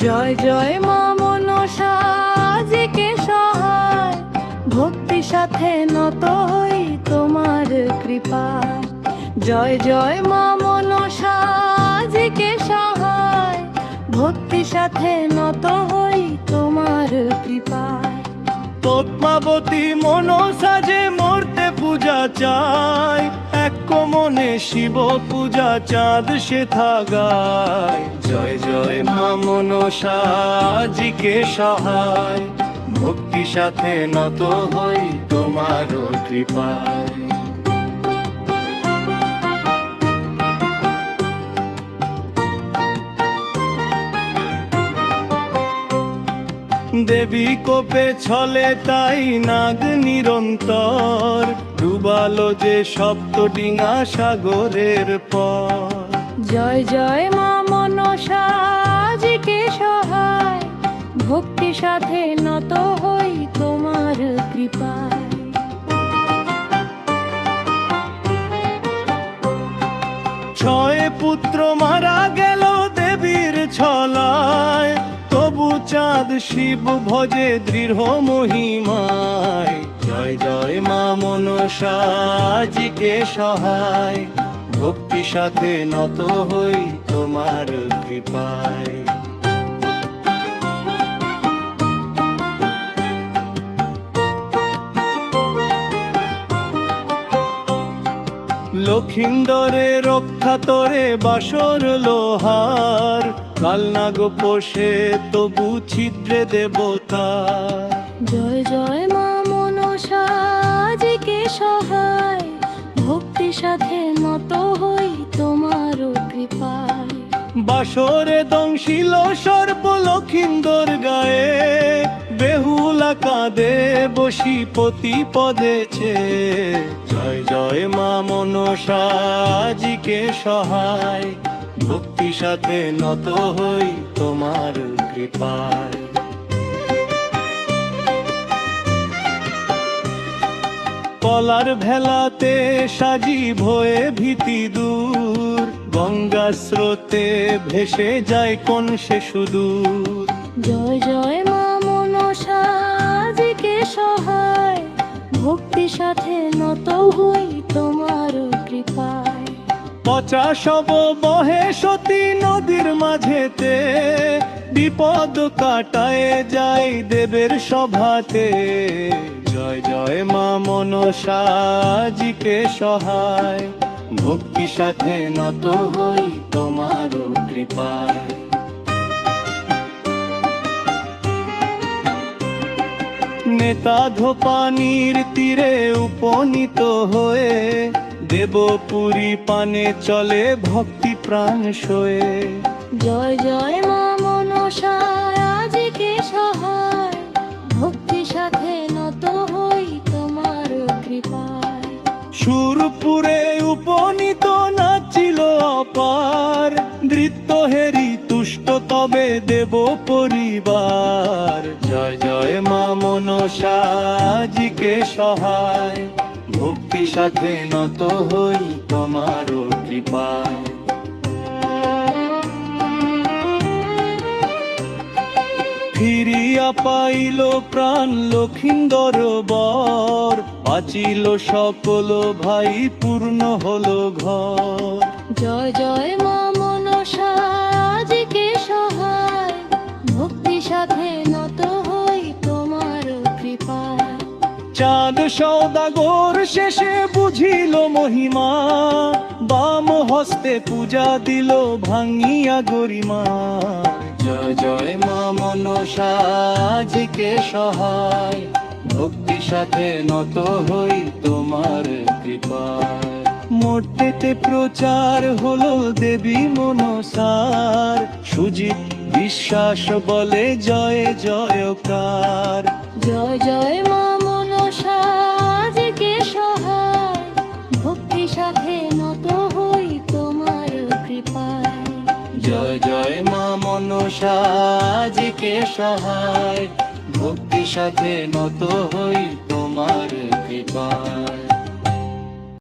জয় জয় মা মনসা আজকে সহায়, ভক্তি সাথে নত হই তোমার কৃপায়। জয় জয় মা মনসা আজকে সহায়, ভক্তি সাথে নত হই তোমার কৃপায়। পদ্মাবতী মনসা যে মূর্তে পূজা চায়, এক মনে শিব পূজা চাঁদ সে থাগায়। জয় জয় মা মনসা আজকে সহায়, ভক্তি সাথে নত হই তোমার কৃপায়। দেবী কোপে ছলে তাই নাগ নিরন্তর, ডুবালো যে সপ্তডিঙা সাগরের পর। জয় জয় মা মনসা আজকে সহায়, ভক্তি সাথে নত হই তোমার কৃপায়। ছয় পুত্র মারা গেল দেবীর ছলায়, তবু চাঁদ শিব ভজে দৃঢ় মহিমায়। জয় জয় মা মনসা আজকে সহায়, ভক্তি সাথে নত হই তোমার কৃপায়। লক্ষিন্দরে রক্ষা তোরে বাসর লোহার, কালনাগ পোষে তবু ছিদ্রে দেবতা। জয় জয় মা মনসা আজকে সহায়, ভক্তি সাথে নত হই তোমার কৃপায়। বাসরে দংশিল সর্প লক্ষিন্দর গায়ে, বেহুলা কাঁদে বশীপতি পদেছে। জয় জয় মা মনসা আজকে সহায়, ভক্তি সাথে নত হই তোমার কৃপায়। কলার ভেলাতে সাজিব হয়ে ভীতি দূর, গঙ্গা স্রোতে ভেসে যায় কোন সে সুদূর। জয় জয় মা মনসা আজকে সহায়, ভক্তি সাথে নত হই তোমার কৃপায়। পচা শব বহে সতী নদীর মাঝেতে, বিপদ কাটায় যায় দেবের সভাতে। জয় জয় মা মনসা আজকে সহায়, ভক্তি সাথে নত হই তোমার কৃপায়। নেতা ধোপানির তীরে উপনীত হয়ে, দেবপুরী পানে চলে ভক্তি প্রাণ সয়ে। জয় জয় মা মনসা আজকে সহায়, ভক্তি সাথে নত হই তোমার কৃপায়। সুরপুরে উপনীত নাচিল অপার, নৃত্য হেরি তুষ্ট তবে দেব পরিবার। জয় জয় মা মনসা আজকে সহায়, ভক্তি সাথে নত হই তোমার কৃপায়। ফিরিয়া পাইল প্রাণ লক্ষিন্দর বর, বাঁচিল সকল ভাই পূর্ণ হলো ঘর। জয় জয় মা মনসা আজকে সহায়, ভক্তি সাথে নত হই তোমার কৃপায়। চাঁদ সওদাগর শেষে বুঝিল মহিমা, বাম হস্তে পূজা দিল ভাঙিয়া গরিমা। জয় জয় মা মনসা আজকে সহায়, ভক্তি সাথে নত হই তোমার কৃপায়। মূর্তিতে প্রচার হলো দেবী মনসার, সুজিত বিশ্বাস বলে জয় জয়কার। জয় জয় মা মনসা আজকে সহায়, ভক্তি সাথে নত হই তোমার কৃপায়। জয় জয় মা মনসা আজকে সহায়, ভক্তি সাথে নত হই তোমার কৃপায়।